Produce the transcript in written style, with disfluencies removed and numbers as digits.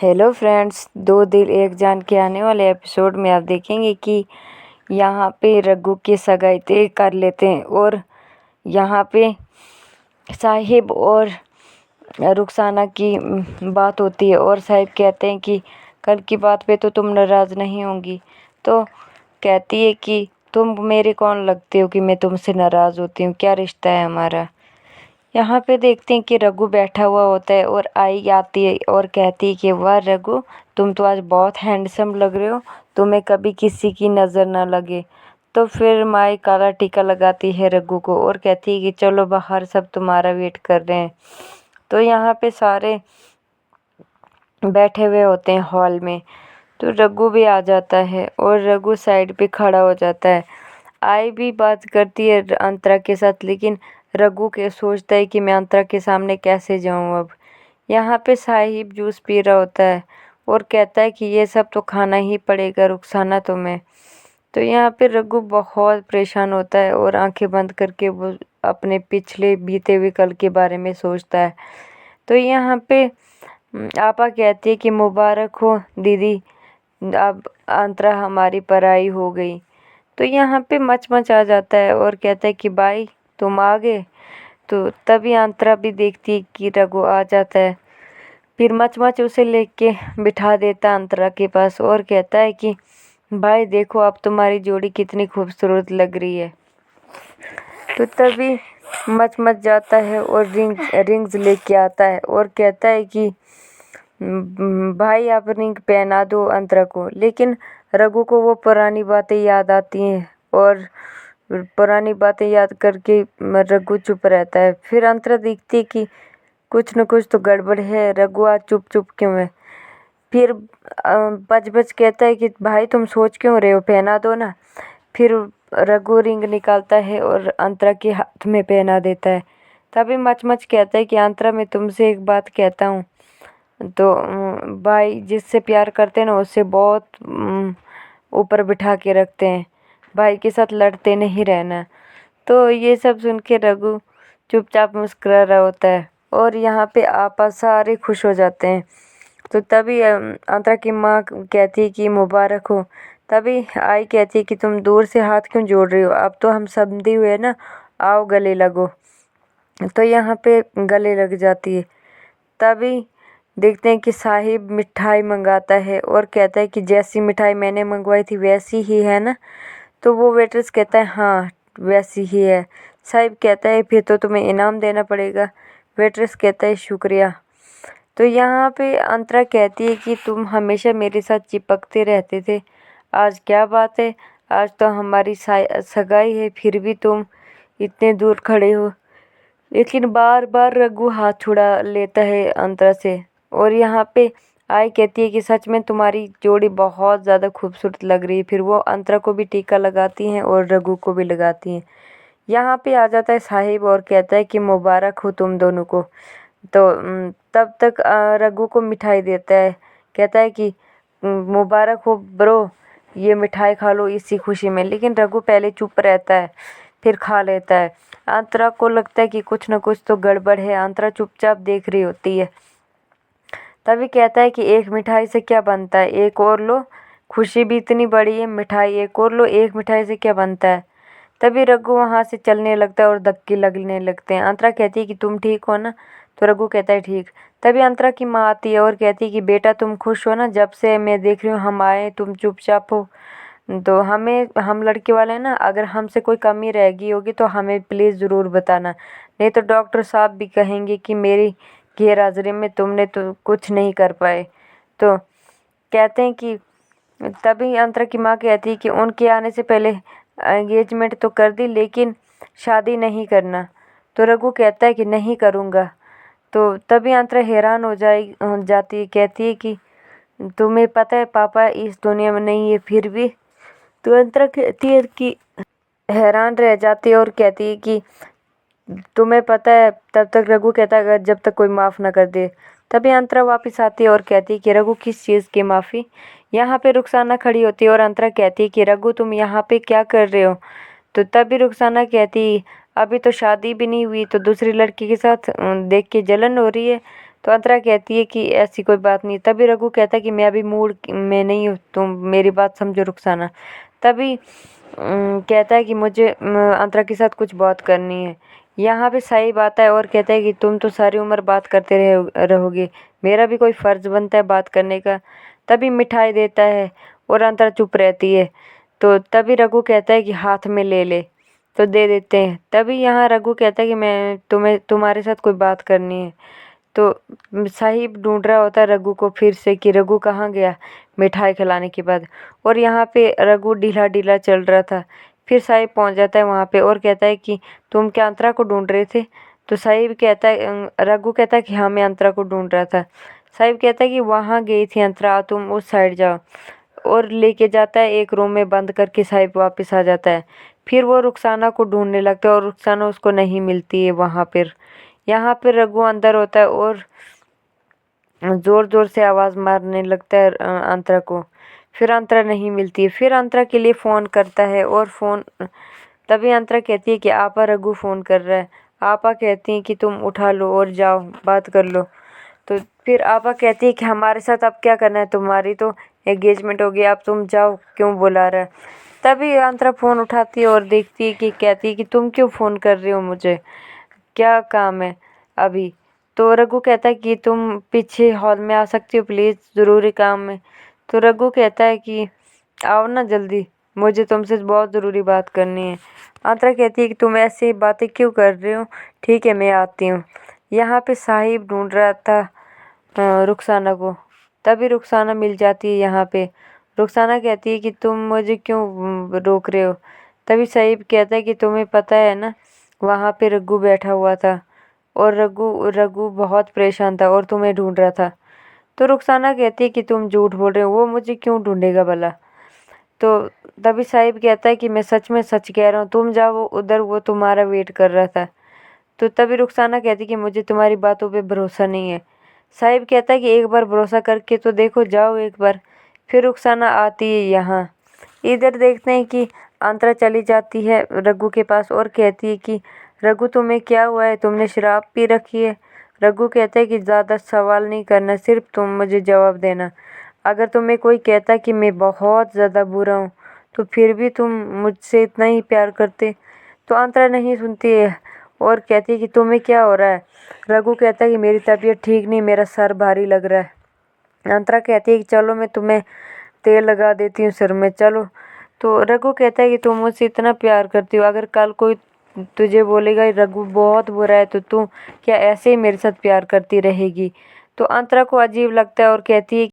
Hello friends, दो दिल एक जान के आने वाले एपिसोड में आप देखेंगे कि यहाँ पे रघु की सगाई तय कर लेते हैं और यहाँ पे साहिब और रुखसाना की बात होती है और साहिब कहते हैं कि कल की बात पे तो तुम नाराज़ नहीं होंगी। तो कहती है कि तुम मेरे कौन लगते हो कि मैं तुमसे नाराज़ होती हूँ, क्या रिश्ता है हमारा। यहाँ पे देखते हैं कि रघु बैठा हुआ होता है और आई आती है और कहती है कि वाह रघु, तुम तो आज बहुत हैंडसम लग रहे हो, तुम्हें कभी किसी की नज़र ना लगे। तो फिर माई काला टीका लगाती है रघु को और कहती है कि चलो बाहर, सब तुम्हारा वेट कर रहे हैं। तो यहाँ पे सारे बैठे हुए होते हैं हॉल में। तो रघु भी आ जाता है और रघु साइड पे खड़ा हो जाता है। आई भी बात करती है अंतरा के साथ, लेकिन रघु के सोचता है कि मैं अंतरा के सामने कैसे जाऊं अब। यहाँ पे साहिब जूस पी रहा होता है और कहता है कि ये सब तो खाना ही पड़ेगा रुखसाना तुम्हें। तो यहाँ पे रघु बहुत परेशान होता है और आंखें बंद करके वो अपने पिछले बीते हुए कल के बारे में सोचता है। तो यहाँ पे आपा कहती है कि मुबारक हो दीदी, अब अंतरा हमारी पराई हो गई। तो यहाँ पे मच आ जाता है और कहता है कि भाई तुम आ गए। तो तभी अंतरा भी देखती है कि रघु आ जाता है। फिर मच उसे लेके बिठा देता अंतरा के पास और कहता है कि भाई देखो, अब तुम्हारी जोड़ी कितनी खूबसूरत लग रही है। तो तभी मच जाता है और रिंग्स लेके आता है और कहता है कि भाई आप रिंग पहना दो अंतरा को। लेकिन रघु को वो पुरानी बातें याद आती हैं और पुरानी बातें याद करके रघु चुप रहता है। फिर अंतरा दिखती है कि कुछ न कुछ तो गड़बड़ है, रघु आज चुप क्यों है। फिर बच कहता है कि भाई तुम सोच क्यों रहे हो, पहना दो ना। फिर रघु रिंग निकालता है और अंतरा के हाथ में पहना देता है। तभी मच कहता है कि अंतरा, मैं तुमसे एक बात कहता हूँ। तो भाई जिससे प्यार करते हैं ना उससे बहुत ऊपर बिठा के रखते हैं, भाई के साथ लड़ते नहीं रहना। तो ये सब सुन के रघु चुपचाप मुस्कुरा रहा होता है और यहाँ पे आपा सारे खुश हो जाते हैं। तो तभी अंतरा की माँ कहती है कि मुबारक हो। तभी आई कहती है कि तुम दूर से हाथ क्यों जोड़ रही हो, अब तो हम समझे हुए ना, आओ गले लगो। तो यहाँ पे गले लग जाती है। तभी देखते हैं कि साहिब मिठाई मंगाता है और कहता है कि जैसी मिठाई मैंने मंगवाई थी वैसी ही है ना। तो वो वेटर्स कहता है हाँ वैसी ही है। साहिब कहता है फिर तो तुम्हें इनाम देना पड़ेगा। वेटर्स कहता है शुक्रिया। तो यहाँ पे अंतरा कहती है कि तुम हमेशा मेरे साथ चिपकते रहते थे, आज क्या बात है, आज तो हमारी सगाई है फिर भी तुम इतने दूर खड़े हो। लेकिन बार बार रघु हाथ छुड़ा लेता है अंतरा से और यहाँ पे आई कहती है कि सच में तुम्हारी जोड़ी बहुत ज़्यादा खूबसूरत लग रही है। फिर वो अंतरा को भी टीका लगाती हैं और रघु को भी लगाती हैं। यहाँ पे आ जाता है साहिब और कहता है कि मुबारक हो तुम दोनों को। तो तब तक रघु को मिठाई देता है, कहता है कि मुबारक हो ब्रो, ये मिठाई खा लो इसी खुशी में। लेकिन रघु पहले चुप रहता है फिर खा लेता है। अंतरा को लगता है कि कुछ न कुछ तो गड़बड़ है। अंतरा चुपचाप देख रही होती है। तभी कहता है कि एक मिठाई से क्या बनता है, एक और लो, खुशी भी इतनी बड़ी है, मिठाई एक और लो, एक मिठाई से क्या बनता है। तभी रघु वहाँ से चलने लगता है और धक्के लगने लगते हैं। अंतरा कहती है कि तुम ठीक हो ना। तो रघु कहता है ठीक। तभी अंतरा की माँ आती है और कहती है कि बेटा तुम खुश हो ना, जब से मैं देख रही हूँ हम आए तुम चुपचाप हो। तो हम लड़के वाले हैं ना, अगर हमसे कोई कमी रह गई होगी तो हमें प्लीज़ ज़रूर बताना, नहीं तो डॉक्टर साहब भी कहेंगे कि मेरी गैरहाजिरी में तुमने तो कुछ नहीं कर पाए। तो कहते हैं कि तभी अंतरा की माँ कहती है कि उनके आने से पहले एंगेजमेंट तो कर दी लेकिन शादी नहीं करना। तो रघु कहता है कि नहीं करूँगा। तो तभी अंतरा हैरान हो जाती है, कहती है कि तुम्हें पता है पापा इस दुनिया में नहीं है फिर भी। तो अंतरा कहती है कि हैरान रह जाती है और कहती है कि तुम्हें पता है। तब तक रघु कहता है अगर जब तक कोई माफ़ ना कर दे। तभी अंतरा वापस आती है और कहती है कि रघु किस चीज़ की माफ़ी। यहाँ पे रुखसाना खड़ी होती है और अंतरा कहती है कि रघु तुम यहाँ पे क्या कर रहे हो। तो तभी रुखसाना कहती अभी तो शादी भी नहीं हुई तो दूसरी लड़की के साथ देख के जलन हो रही है। तो अंतरा कहती है कि ऐसी कोई बात नहीं। तभी रघु कहता है कि मैं अभी मूड में नहीं हूँ, तुम मेरी बात समझो रुखसाना। तभी कहता है कि मुझे अंतरा के साथ कुछ बात करनी है। यहाँ पे साहिब आता है और कहता है कि तुम तो सारी उम्र बात करते रहोगे, मेरा भी कोई फ़र्ज़ बनता है बात करने का। तभी मिठाई देता है और अंतरा चुप रहती है। तो तभी रघु कहता है कि हाथ में ले ले, तो दे देते हैं। तभी यहाँ रघु कहता है कि मैं तुम्हारे साथ कोई बात करनी है। तो साहिब ढूंढ रहा होता है रघु को फिर से कि रघु कहाँ गया मिठाई खिलाने के बाद। और यहाँ पे रघु ढीला ढीला चल रहा था। फिर साहिब पहुँच जाता है वहाँ पे और कहता है कि तुम क्या अंतरा को ढूंढ रहे थे? तो साहिब कहता है, रघु कहता है कि हाँ मैं अंतरा को ढूंढ रहा था। साहिब कहता है कि वहाँ गई थी अंतरा, तुम उस साइड जाओ। और लेके जाता है एक रूम में बंद करके, साहिब वापस आ जाता है। फिर वो रुखसाना को ढूंढने लगता है और रुखसाना उसको नहीं मिलती है वहाँ पर। यहाँ पर रघु अंदर होता है और ज़ोर ज़ोर से आवाज़ मारने लगता है अंतरा को। फिर अंतरा नहीं मिलती है। फिर अंतरा के लिए फ़ोन करता है और तभी अंतरा कहती है कि आपा रघु फ़ोन कर रहा है। आपा कहती हैं कि तुम उठा लो और जाओ बात कर लो। तो फिर आपा कहती है कि हमारे साथ अब क्या करना है, तुम्हारी तो एंगेजमेंट हो गई, अब तुम जाओ, क्यों बुला रहा है। तभी अंतरा फ़ोन उठाती है और देखती है कि कहती है कि तुम क्यों फ़ोन कर रही हो मुझे, क्या काम है अभी। तो रघु कहता है कि तुम पीछे हॉल में आ सकती हो प्लीज़, ज़रूरी काम है। तो रघु कहता है कि आओ ना जल्दी, मुझे तुमसे बहुत ज़रूरी बात करनी है। अंतरा कहती है कि तुम ऐसी बातें क्यों कर रहे हो, ठीक है मैं आती हूँ। यहाँ पे साहिब ढूंढ रहा था रुखसाना को। तभी रुखसाना मिल जाती है यहाँ पे। रुखसाना कहती है कि तुम मुझे क्यों रोक रहे हो। तभी साहिब कहता है कि तुम्हें पता है ना वहाँ पे रघु बैठा हुआ था और रघु बहुत परेशान था और तुम्हें ढूंढ रहा था। तो रुखसाना कहती है कि तुम झूठ बोल रहे हो, वो मुझे क्यों ढूंढेगा भला। तो तभी साहिब कहता है कि मैं सच में सच कह रहा हूँ, तुम जाओ वो उधर, वो तुम्हारा वेट कर रहा था। तो तभी रुखसाना कहती है कि मुझे तुम्हारी बातों पे भरोसा नहीं है। साहिब कहता है कि एक बार भरोसा करके तो देखो, जाओ एक बार। फिर रुखसाना आती है यहाँ। इधर देखते हैं कि अंतरा चली जाती है रघु के पास और कहती है कि रघु तुम्हें क्या हुआ है, तुमने शराब पी रखी है। रघु कहता है कि ज़्यादा सवाल नहीं करना, सिर्फ तुम मुझे जवाब देना। अगर तुम्हें कोई कहता कि मैं बहुत ज़्यादा बुरा हूँ तो फिर भी तुम मुझसे इतना ही प्यार करते। तो अंतरा नहीं सुनती है और कहती है कि तुम्हें क्या हो रहा है। रघु कहता है कि मेरी तबीयत ठीक नहीं, मेरा सर भारी लग रहा है। अंतरा कहती है कि चलो मैं तुम्हें तेल लगा देती हूँ सिर में, चलो। तो रघु कहता है कि तुम मुझसे इतना प्यार करती हो, अगर कल कोई तुझे बोलेगा रघु बहुत बुरा है तो तू क्या ऐसे ही मेरे साथ प्यार करती रहेगी। तो अंतरा को अजीब लगता है और कहती है